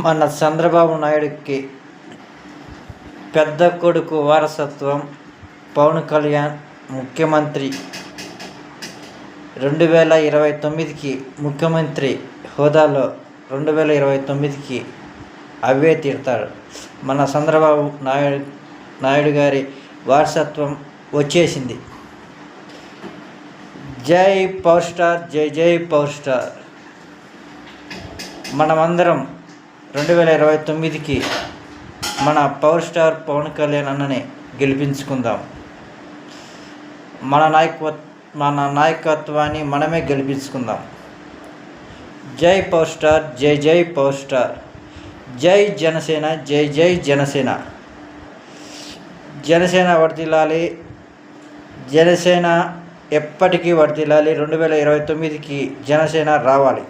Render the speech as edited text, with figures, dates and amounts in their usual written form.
మన చంద్రబాబు నాయుడుకి పెద్ద కొడుకు వారసత్వం. పవన్ కళ్యాణ్ ముఖ్యమంత్రి 2029కి ముఖ్యమంత్రి హోదాలో 2029కి అవే తీరుతాడు. మన చంద్రబాబు నాయుడు గారి వారసత్వం వచ్చేసింది. జై పవర్ స్టార్, జై జై పవర్ స్టార్. మనమందరం 2029కి మన పవర్ స్టార్ పవన్ కళ్యాణ్ అన్నని గెలిపించుకుందాం. మన నాయకత్వాన్ని మనమే గెలిపించుకుందాం. జై పవర్ స్టార్, జై జై పవర్ స్టార్. జై జనసేన, జై జై జనసేన. జనసేన వర్ధిల్లాలి, జనసేన ఎప్పటికీ వర్ధిల్లాలి. 2029కి జనసేన రావాలి.